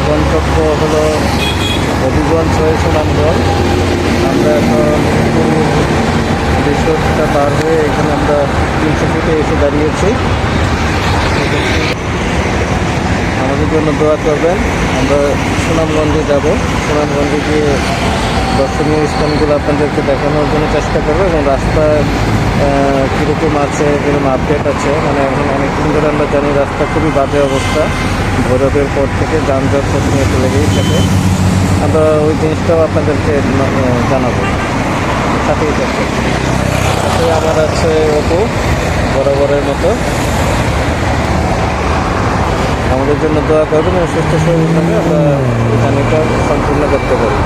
গন্তব্য হলো হবিগঞ্জ হয়ে সুনামগঞ্জ। আমরা এখন রিসোর্টটা পার হয়ে এখানে আমরা 300 ফুটে এসে দাঁড়িয়েছি। আমাদের জন্য দোয়া করবেন। আমরা সুনামগঞ্জে যাব, সুনামগঞ্জে গিয়ে দর্শনীয় স্থানগুলো আপনাদেরকে দেখানোর জন্য চেষ্টা করবো এবং রাস্তায় কীরকম আছে, কীরকম আপডেট আছে। মানে এখন অনেকদিন ধরে আমরা জানি রাস্তা খুবই বাজে অবস্থা, ভৈরবের পর থেকে যানজট প্রতিনিয়ত লেগেই থাকে। আমরা ওই জিনিসটাও আপনাদেরকে জানাবো। সাথেই থাকে, সাথে আমার আছে অপু বরাবরের মতো। আমাদের জন্য দোয়া করবেন এবং সুস্থ শরীরভাবে আমরা এই জার্নিটা সম্পূর্ণ করতে পারি।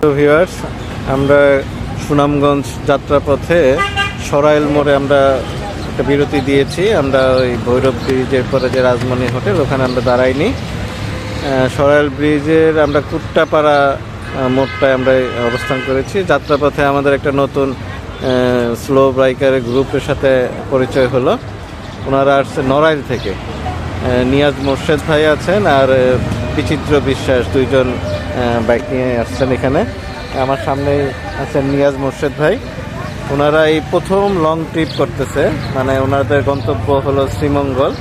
তো ভিউয়ার্স, আমরা সুনামগঞ্জ যাত্রাপথে সরাইল মোড়ে আমরা একটা বিরতি দিয়েছি। আমরা ওই ভৈরব ব্রিজের পরে যে রাজমণি হোটেল, ওখানে আমরা দাঁড়াইনি। সরাইল ব্রিজের আমরা কুট্টাপাড়া মোড়টায় আমরা অবস্থান করেছি। যাত্রাপথে আমাদের একটা নতুন স্লো বাইকারের গ্রুপের সাথে পরিচয় হলো। ওনারা আসছে নড়াইল থেকে। নিয়াজ মোর্শেদ ভাই আছেন আর বিচিত্র বিশ্বাস, দুইজন বাইক নিয়ে আসছেন এখানে। আমার সামনে আছেন নিয়াজ মোর্শেদ ভাই। ওনারা এই প্রথম লং ট্রিপ করতেছে, মানে ওনাদের গন্তব্য হলো শ্রীমঙ্গল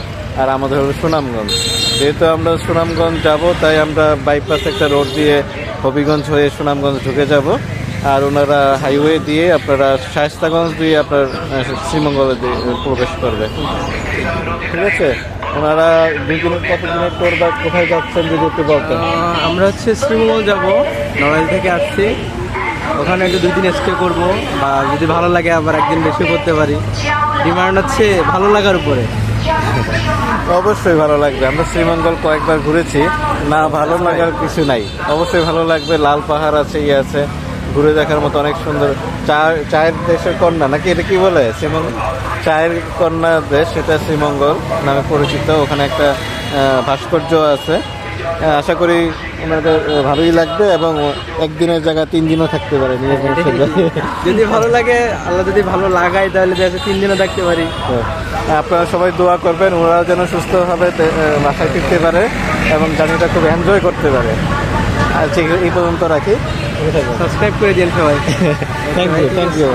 আর আমাদের হলো সুনামগঞ্জ। যেহেতু আমরা সুনামগঞ্জ যাব, তাই আমরা বাইপাস একটা রোড দিয়ে হবিগঞ্জ হয়ে সুনামগঞ্জ ঢুকে যাব। আর ওনারা হাইওয়ে দিয়ে আপনারা শায়েস্তাগঞ্জ দিয়ে আপনার শ্রীমঙ্গলে প্রবেশ করবে। ঠিক আছে, ওনারা কতদিনের টোর বা কোথায় যাচ্ছেন যদি একটু বলতেন। আমরা হচ্ছে শ্রীমঙ্গল যাব, নড়াইল থেকে আসছি। ওখানে একটু 2 দিন স্টে করবো, বা যদি ভালো লাগে আবার একদিন বেশি করতে পারি। ডিমান্ড হচ্ছে ভালো লাগার উপরে। অবশ্যই ভালো লাগবে। আমরা শ্রীমঙ্গল কয়েকবার ঘুরেছি, না ভালো লাগার কিছু নাই। অবশ্যই ভালো লাগবে। লাল পাহাড় আছে, ইয়ে আছে, ঘুরে দেখার মতো অনেক সুন্দর। চায়ের দেশের কন্যা নাকি এটা কি বলে, শ্রীমঙ্গল চায়ের কন্যা দেশ, সেটা শ্রীমঙ্গল নামে পরিচিত। ওখানে একটা ভাস্কর্য আছে। আশা করি ওনাদের ভালোই লাগবে এবং একদিনের জায়গা 3 দিনও থাকতে পারে। যদি ভালো লাগে, আল্লাহ যদি ভালো লাগায়, তাহলে দেখা 3 দিনও থাকতে পারি। আপনারা সবাই দোয়া করবেন ওনারা যেন সুস্থভাবে বাসায় ফিরতে পারে এবং জার্নিটা খুব এনজয় করতে পারে। আচ্ছা, এই পর্যন্ত রাখি। সাবস্ক্রাইব করে দিন সবাই। Thank you.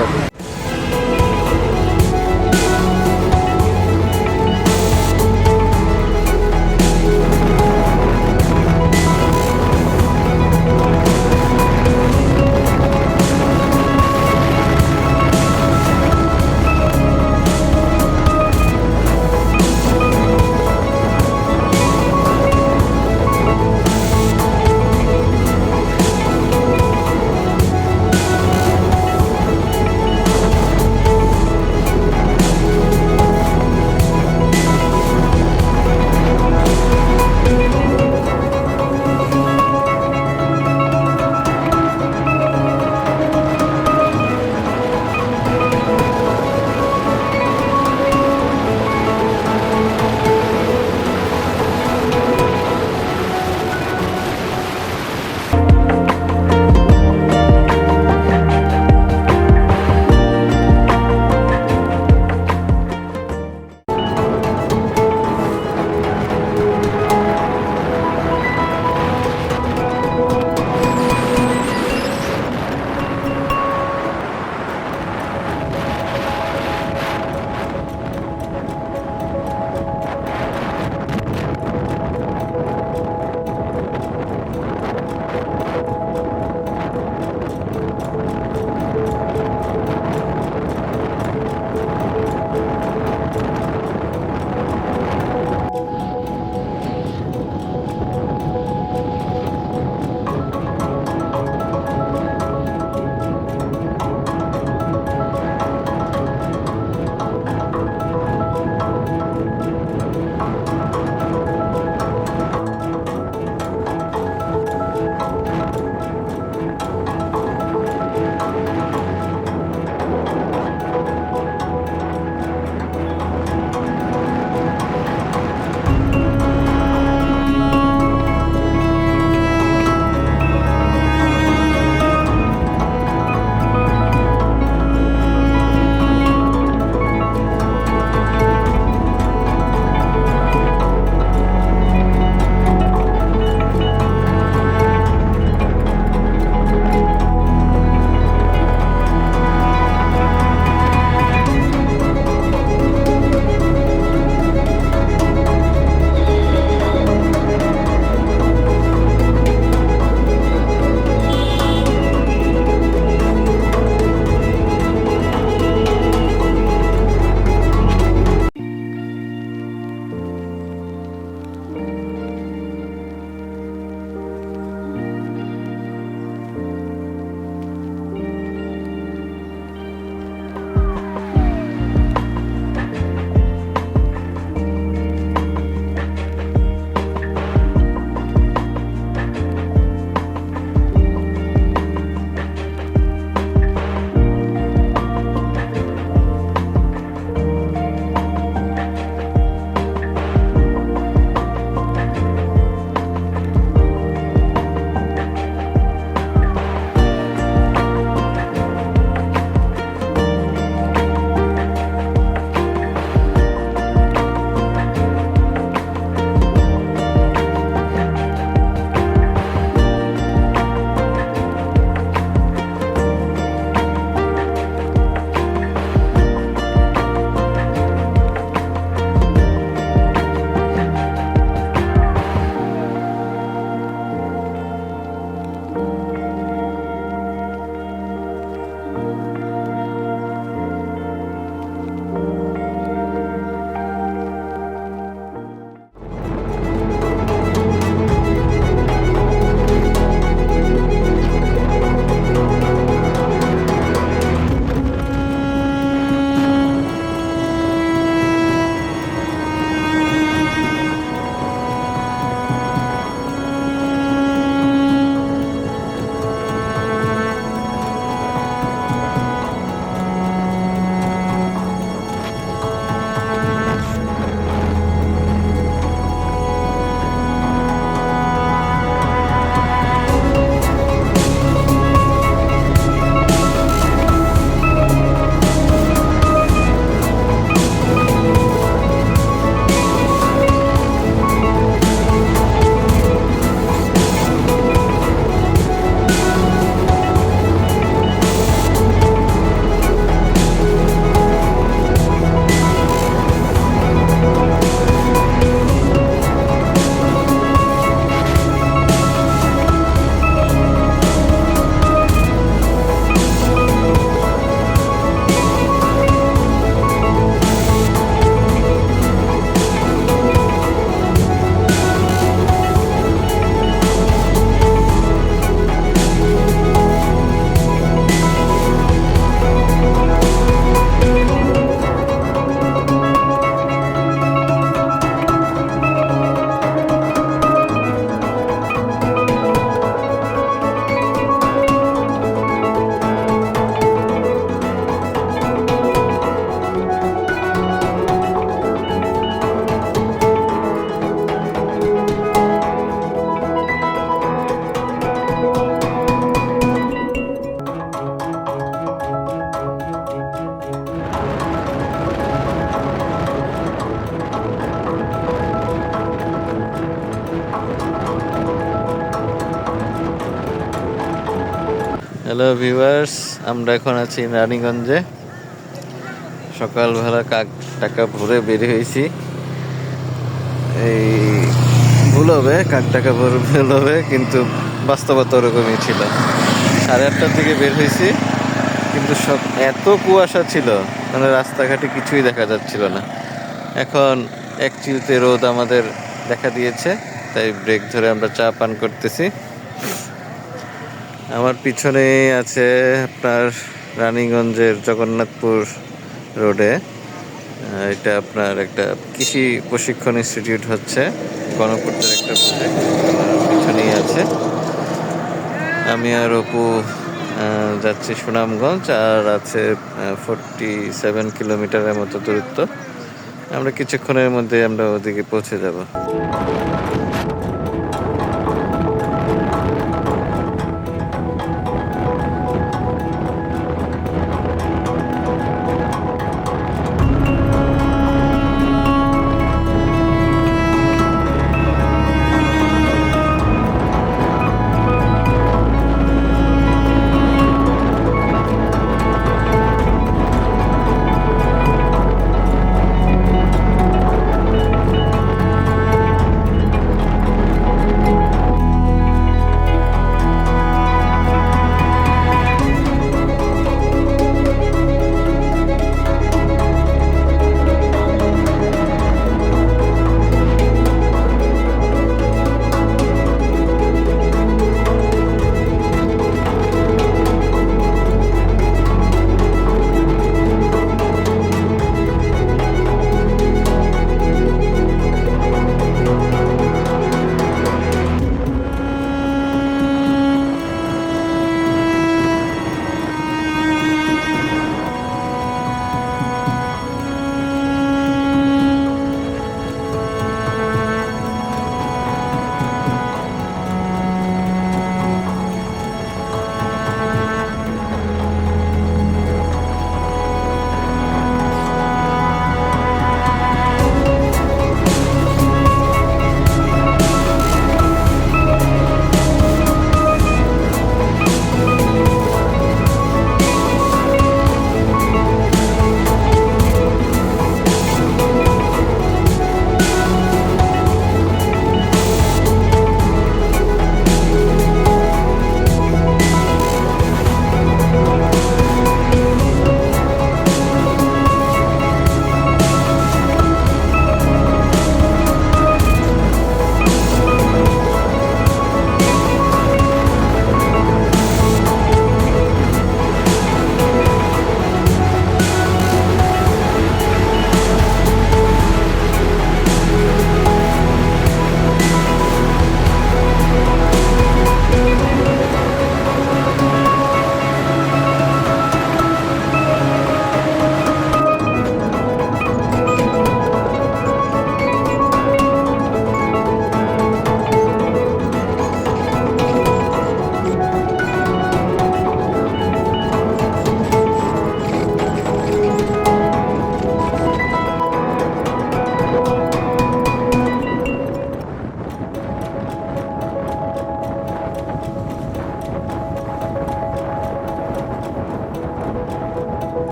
হ্যালো ভিউয়ার্স, আমরা এখন আছি রানীগঞ্জে। সকালবেলা টাকা ভরে বের হয়েছি। এই ভুল হবে, টাকা ভরে ভুল হবে, কিন্তু বাস্তবতা ওরকমই ছিল। 8:30টার দিকে বের হয়েছি, কিন্তু সব এত কুয়াশা ছিল, মানে রাস্তাঘাটে কিছুই দেখা যাচ্ছিল না। এখন এক চিলতে রোদ আমাদের দেখা দিয়েছে, তাই ব্রেক ধরে আমরা চা পান করতেছি। আমার পিছনে আছে আপনার রানীগঞ্জের জগন্নাথপুর রোডে, এটা আপনার একটা কৃষি প্রশিক্ষণ ইনস্টিটিউট হচ্ছে, গণপূর্তের একটা প্রজেক্ট পিছনেই আছে। আমি আর অপু যাচ্ছি সুনামগঞ্জ, আর আছে 47 কিলোমিটারের মতো দূরত্ব। আমরা কিছুক্ষণের মধ্যে আমরা ওদিকে পৌঁছে যাব।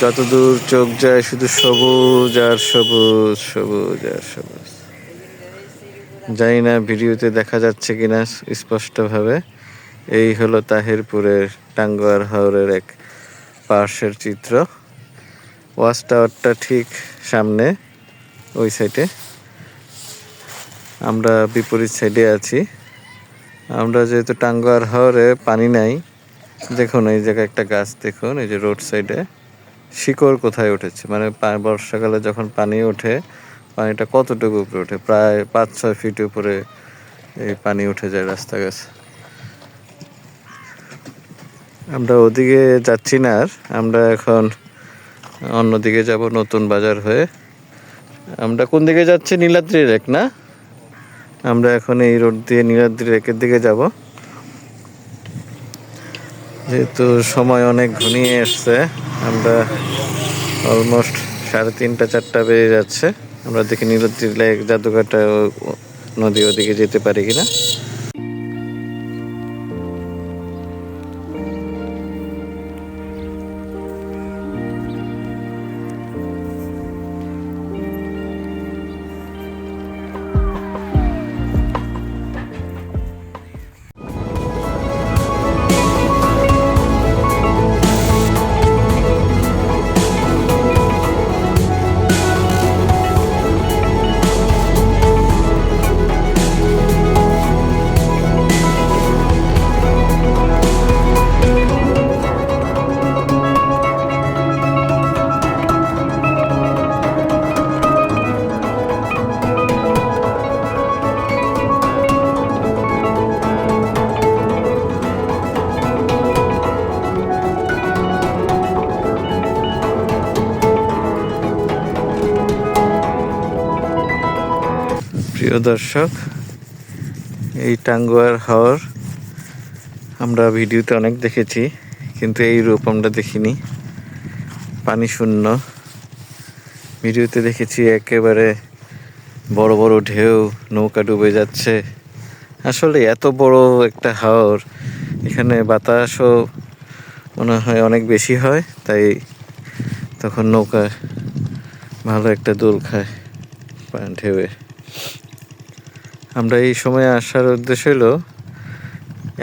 যতদূর চোখ যায় শুধু সবুজ আর সবুজ, সবুজ আর সবুজ। জানি না ভিডিওতে দেখা যাচ্ছে কিনা স্পষ্টভাবে। এই হলো তাহিরপুরের টাঙ্গুয়ার হাওরের এক পার্শ্বের চিত্র। ওয়াচ টাওয়ারটা ঠিক সামনে ওই সাইডে, আমরা বিপরীত সাইডে আছি। আমরা যেহেতু টাঙ্গুয়ার হাওরে পানি নাই, দেখুন এই জায়গায় একটা গাছ, দেখুন এই যে রোড সাইডে শিকড় কোথায় উঠেছে, মানে বর্ষাকালে যখন পানি ওঠে, পানিটা কতটুকু উপরে ওঠে, প্রায় 5-6 ফিট উপরে এই পানি উঠে যায় রাস্তা গাছ। আমরা ওদিকে যাচ্ছি না আর, আমরা এখন অন্যদিকে যাব, নতুন বাজার হয়ে। আমরা কোন দিকে যাচ্ছি? নীলাদ্রি লেক না? আমরা এখন এই রোড দিয়ে নীলাদ্রি লেকের দিকে যাব। যেহেতু সময় অনেক ঘনিয়ে এসছে, আমরা অলমোস্ট 3:30-4টা বেজে যাচ্ছে। আমরা দেখি নীলাদ্রি লেক, জাদুঘাটা নদী ওদিকে যেতে পারি কিনা। প্রিয় দর্শক, এই টাঙ্গুয়ার হাওর আমরা ভিডিওতে অনেক দেখেছি, কিন্তু এই রূপ আমরা দেখিনি। পানি শূন্য। ভিডিওতে দেখেছি একেবারে বড় বড় ঢেউ, নৌকা ডুবে যাচ্ছে। আসলে এত বড় একটা হাওর, এখানে বাতাসও মনে হয় অনেক বেশি হয়, তাই তখন নৌকা ভালো একটা দোল খায় ঢেউয়ে। আমরা এই সময় আসার উদ্দেশ্য হলো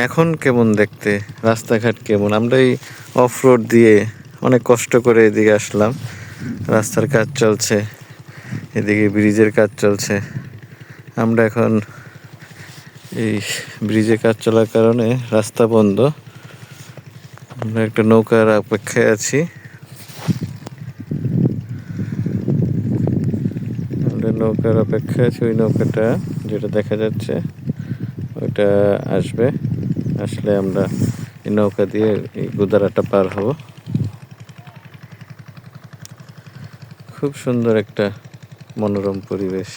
এখন কেমন দেখতে, রাস্তাঘাট কেমন। আমরা এই অফ রোড দিয়ে অনেক কষ্ট করে এদিকে আসলাম। রাস্তার কাজ চলছে, এদিকে ব্রিজের কাজ চলছে। আমরা এখন এই ব্রিজের কাজ চলার কারণে রাস্তা বন্ধ। আমরা একটা নৌকার অপেক্ষায় আছি। আমরা নৌকার অপেক্ষায় আছি, ওই নৌকাটা যেটা দেখা যাচ্ছে ওইটা আসবে। আসলে আমরা এই নৌকা দিয়ে এই গুদারাটা পার হব। খুব সুন্দর একটা মনোরম পরিবেশ।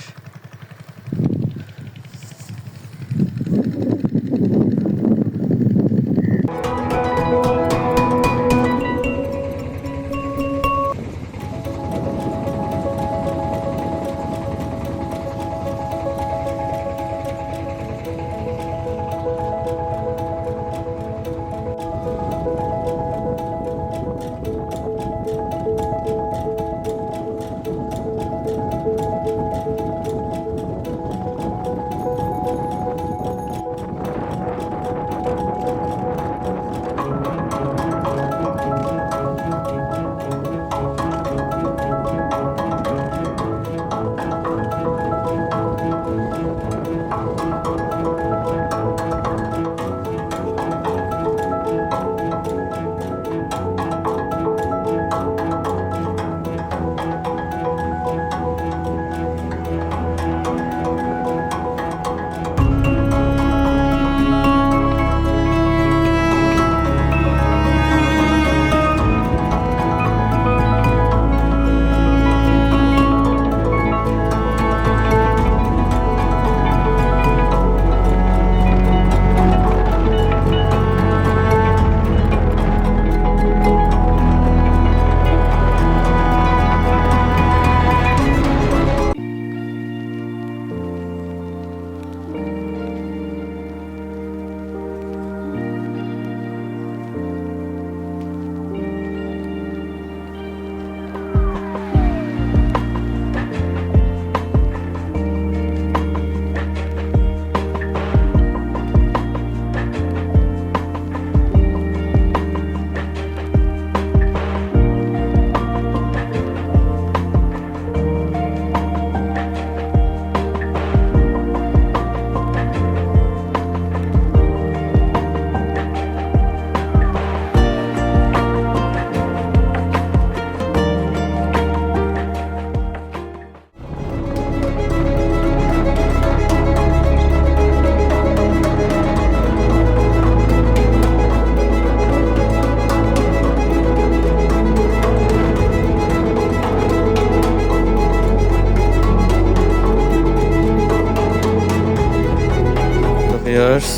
ভিউয়ার্স,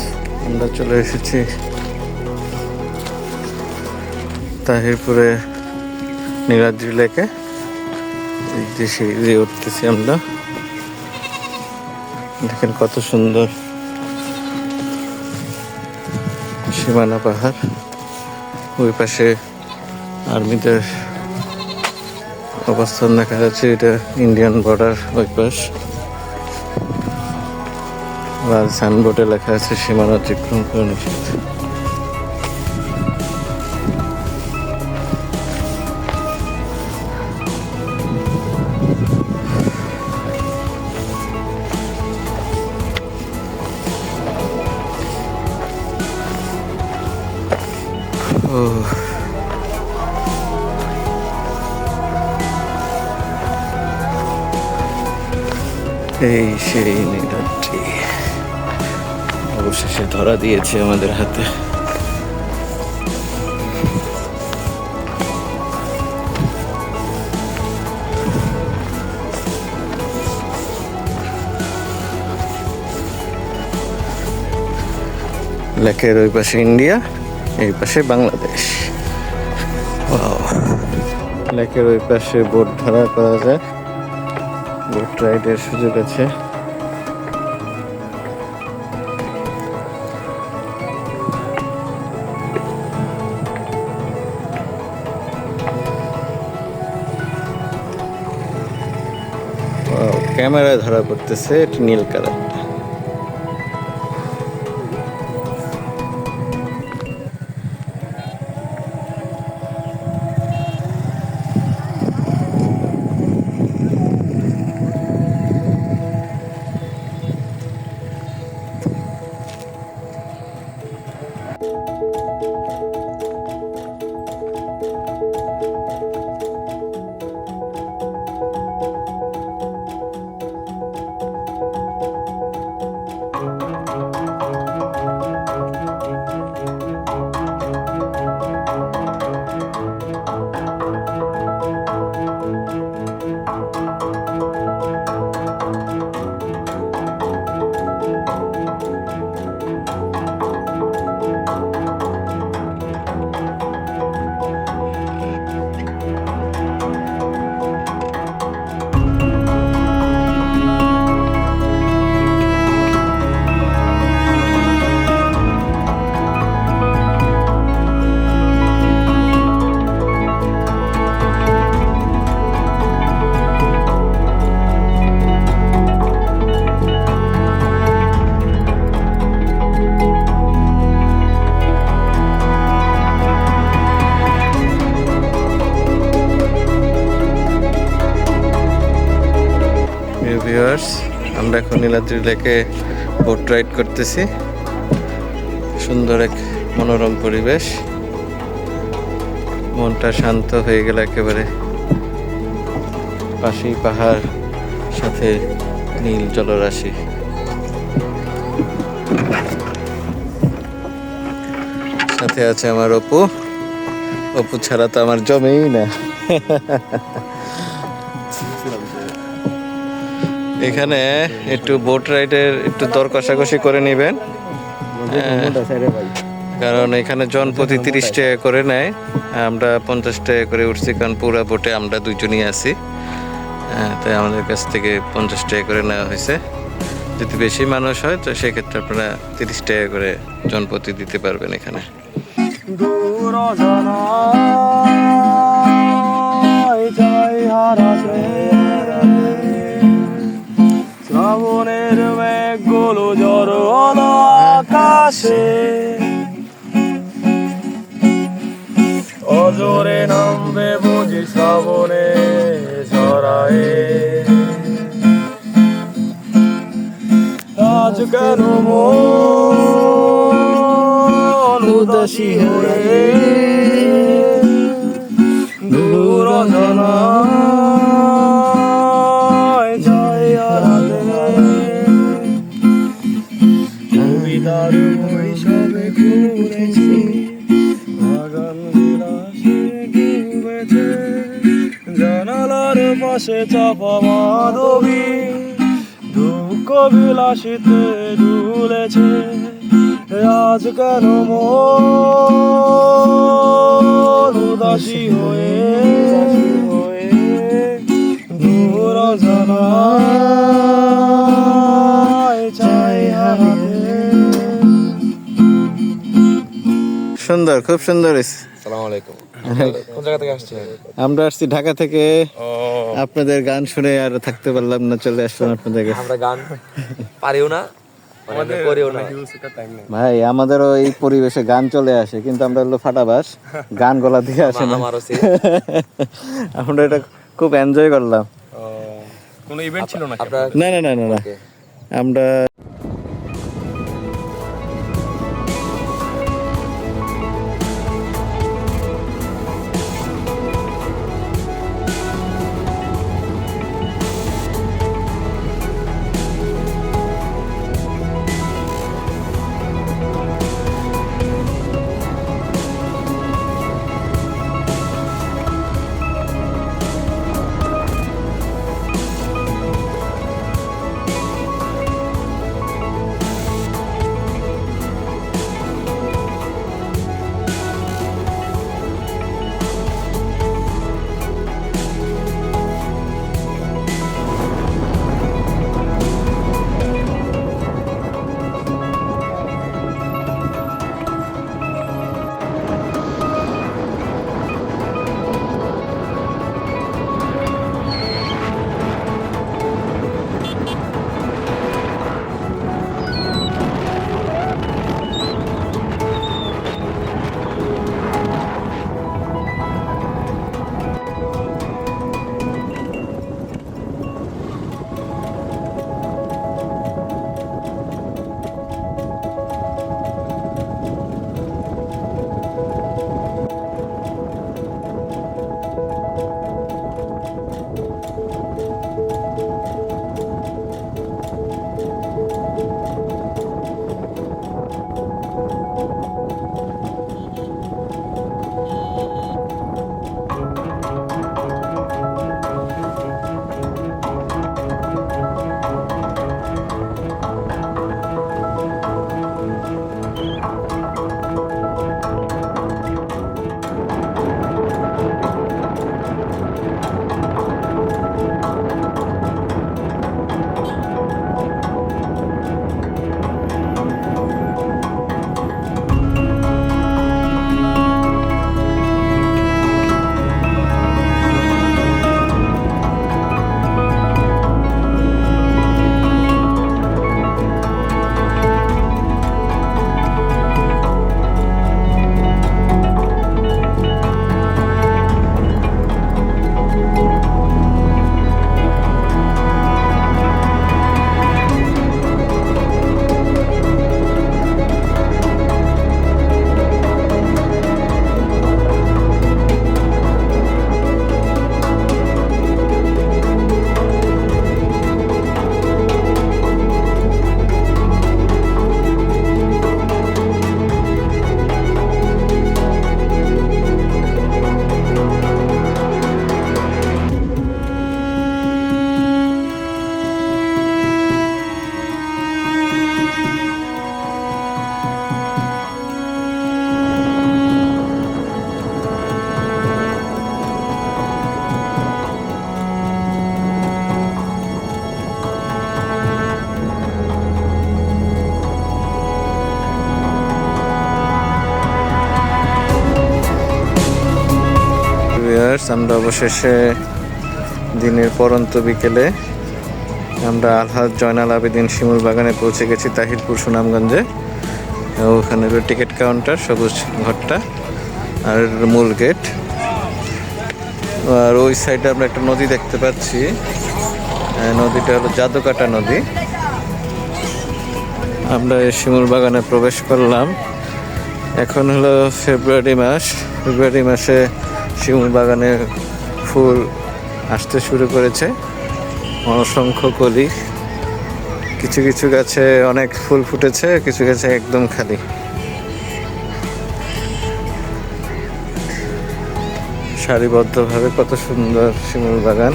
আমরা চলে এসেছি তাহিরপুরে নীলাদ্রি লেকে। এই যে সিঁড়ি দিয়ে উঠতেছি আমরা, দেখেন কত সুন্দর সীমানা পাহাড়। ওই পাশে আর্মিদের অবস্থান দেখা যাচ্ছে, এটা ইন্ডিয়ান বর্ডার ওই পাশ। লাল সাইনবোর্ডে লেখা আছে সীমানা অতিক্রম করা নিষেধ। এই সেই নীলাদ্রি অবশেষে ধরা দিয়েছে আমাদের হাতে। লেকের ওই পাশে ইন্ডিয়া, এই পাশে বাংলাদেশ। ওয়াও। লেকের ওই পাশে বোট ভাড়া করা যায়, বোট রাইডের সুযোগ আছে। ক্যামেরায় ধরা পড়তেছে, এটা নীল কালার। ভিউয়ার্স, আমরা এখন নীলাদ্রি লেকে বোট রাইড করতেছি। সুন্দর এক মনোরম পরিবেশ, মনটা শান্ত হয়ে গেল একেবারে। পাশেই পাহাড়, সাথে নীল জলরাশি। সাথে আছে আমার অপু। অপু ছাড়া তো আমার জমেই না। এখানে একটু বোট রাইডের একটু দর কষাকষি করে নেবেন, কারণ এখানে জন প্রতি 30 টাকা করে নেয়। আমরা 50 টাকা করে উঠছি, কারণ পুরো বোটে আমরা দুজনই আছি। তাই আমাদের কাছ থেকে 50 টাকা করে নেওয়া হয়েছে। যদি বেশি মানুষ হয় তো সেক্ষেত্রে আপনারা 30 টাকা করে জন প্রতি দিতে পারবেন এখানে। শ্রাবণের মেঘগুলো জড়ো আকাশে, অজরে নামবে বুঝি শ্রাবণে ঝরায়ে। আজ কেন মন উদাসী হয়ে দূর জনায় যায় হারাতে। কবিতার বৈশাখে ঘুরেছি, বাগান বিলাসে ডুবেছে, জানালার পাশে চাপা মাধবী দুঃখ বিলাসিতে ঝুলেছে আজ কেন মন উদাসী হয়ে দূর জানায় চাই হারাতে। সুন্দর, খুব সুন্দর হয়েছে। আসসালামু আলাইকুম। কোন জায়গা থেকে আসছেন? আমরা আসছি ঢাকা থেকে। আপনাদের গান শুনে আর থাকতে পারলাম না, চলে আসলাম আপনাদের কাছে। আমরা গান পারিও না, আমাদের করিও না। ভাই আমাদেরও এই পরিবেশে গান চলে আসে, কিন্তু আমরা হলো ফাটাবাস, গান গলা দিয়ে আসে না। আমারও সেই আমরা এটা খুব এনজয় করলাম। কোনো ইভেন্ট ছিল না? আপনার না না না না না, আমরা আমরা অবশেষে দিনের পরন্ত বিকেলে আমরা আলহাজ জয়নাল আবেদিন শিমুল বাগানে পৌঁছে গেছি, তাহিরপুর সুনামগঞ্জে। ওখানে টিকিট কাউন্টার, সবুজ ঘরটা আর মূল গেট। আর ওই সাইডে আমরা একটা নদী দেখতে পাচ্ছি, নদীটা হলো জাদুকাটা নদী। আমরা এই শিমুল বাগানে প্রবেশ করলাম। এখন হলো ফেব্রুয়ারি মাস। ফেব্রুয়ারি মাসে শিমুল বাগানে ফুল আসতে শুরু করেছে, অসংখ্য কলি। কিছু কিছু গাছে অনেক ফুল ফুটেছে, কিছু গাছে একদম খালি। সারিবদ্ধভাবে কত সুন্দর শিমুল বাগান,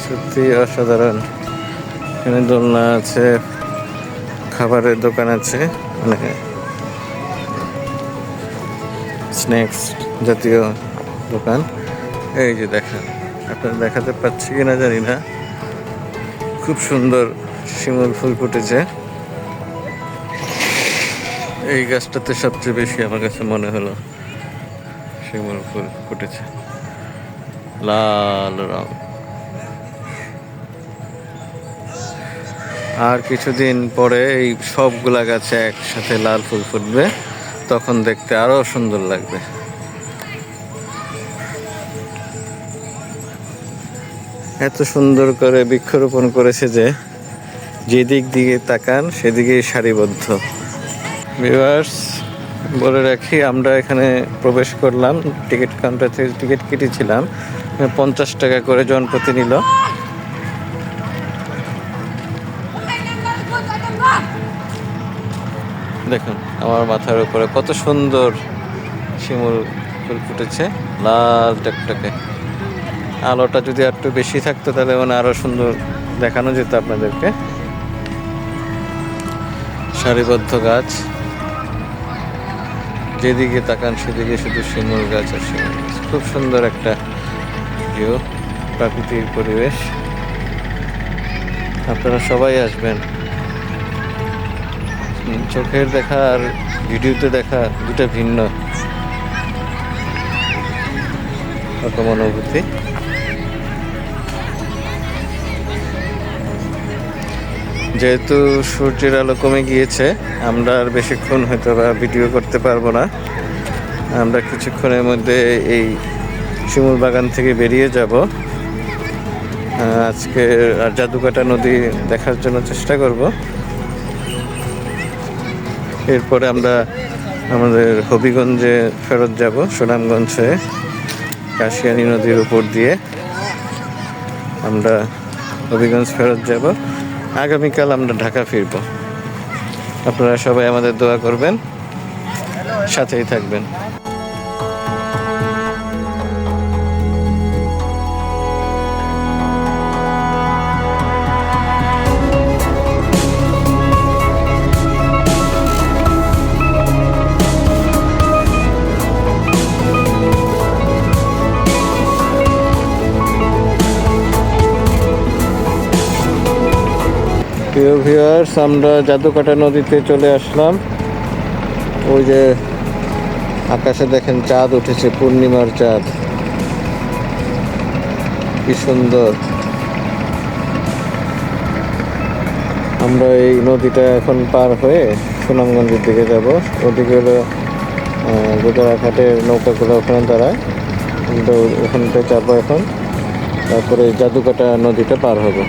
সত্যি সত্যি অসাধারণ। এখানে দোলনা আছে, খাবারের দোকান আছে, মানে স্ন্যাক্স জাতীয় দোকান। এই যে দেখেন, আপনারা দেখাতে পাচ্ছি কিনা জানি না, খুব সুন্দর শিমুল ফুল ফুটেছে। এই গাছটাতে সবচেয়ে বেশি আমার কাছে মনে হলো শিমুল ফুল ফুটেছে, লাল রং। আর কিছুদিন পরে এই সবগুলা গাছে একসাথে লাল ফুল ফুটবে, তখন দেখতে আরো সুন্দর লাগবে। এত সুন্দর করে বৃক্ষরোপণ করেছে যে যেদিক দিকে তাকান সেদিকেই সারিবদ্ধ। ভিউয়ার্স, বলে রাখি, আমরা এখানে প্রবেশ করলাম, টিকিট কাউন্টার থেকে টিকিট কেটেছিলাম, 50 টাকা করে জনপ্রতি নিল। দেখুন আমার মাথার উপরে কত সুন্দর শিমুল ফুল ফুটেছে, লাল টকটকে। আলোটা যদি একটু বেশি থাকতো তাহলে মানে আরো সুন্দর দেখানো যেত আপনাদেরকে। সারিবদ্ধ গাছ, যেদিকে তাকান সেদিকে শুধু শিমুল গাছ আর শিমুল গাছ। খুব সুন্দর একটা ভিউ, প্রাকৃতিক পরিবেশ। আপনারা সবাই আসবেন। চোখের দেখা আর ভিডিওতে দেখা দুটো ভিন্ন রকম অনুভূতি। যেহেতু সূর্যের আলো কমে গিয়েছে, আমরা আর বেশিক্ষণ হয়তো বা ভিডিও করতে পারবো না। আমরা কিছুক্ষণের মধ্যে এই শিমুল বাগান থেকে বেরিয়ে যাব। আজকে আর জাদুকাটা নদী দেখার জন্য চেষ্টা করব। এরপরে আমরা আমাদের হবিগঞ্জে ফেরত যাব, সুনামগঞ্জ হয়ে কাশিয়ানী নদীর উপর দিয়ে আমরা হবিগঞ্জ ফেরত যাব। আগামীকাল আমরা ঢাকা ফিরব। আপনারা সবাই আমাদের দোয়া করবেন, সাথেই থাকবেন। প্রিয় ভিউয়ার্স, আমরা জাদুকাটা নদীতে চলে আসলাম। ওই যে আকাশে দেখেন চাঁদ উঠেছে, পূর্ণিমার চাঁদ, কি সুন্দর। আমরা এই নদীটা এখন পার হয়ে সুনামগঞ্জের দিকে যাব। ওদিকে হলো গোদারাঘাটের নৌকাগুলো ওখানে দাঁড়ায়, আমরা ওখানটায় যাবো এখন। তারপরে জাদুকাটা নদীটা পার হবো।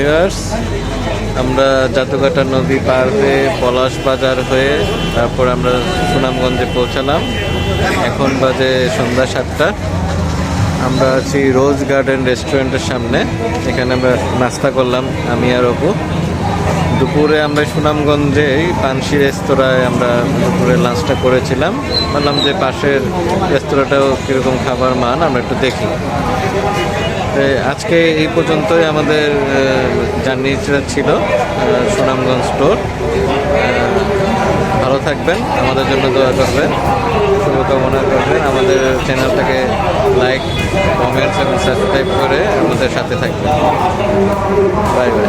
ভিউয়ার্স, আমরা জাদুঘাটা নদী পার হয়ে পলাশ বাজার হয়ে তারপর আমরা সুনামগঞ্জে পৌঁছালাম। এখন বাজে সন্ধ্যা 7টা। আমরা আছি রোজ গার্ডেন রেস্টুরেন্টের সামনে। এখানে আমরা নাস্তা করলাম আমি আর অপু। দুপুরে আমরা সুনামগঞ্জে পানসি রেস্তোরাঁয় আমরা দুপুরে লাঞ্চটা করেছিলাম। বললাম যে পাশের রেস্তোরাঁটাও কীরকম খাবার মান আমরা একটু দেখি। আজকে এই পর্যন্তই আমাদের জার্নিটা ছিল সুনামগঞ্জ স্টোর। ভালো থাকবেন, আমাদের জন্য দোয়া করবেন, শুভকামনা করবেন। আমাদের চ্যানেলটাকে লাইক, কমেন্টস এবং সাবস্ক্রাইব করে আমাদের সাথে থাকবেন। Bye bye.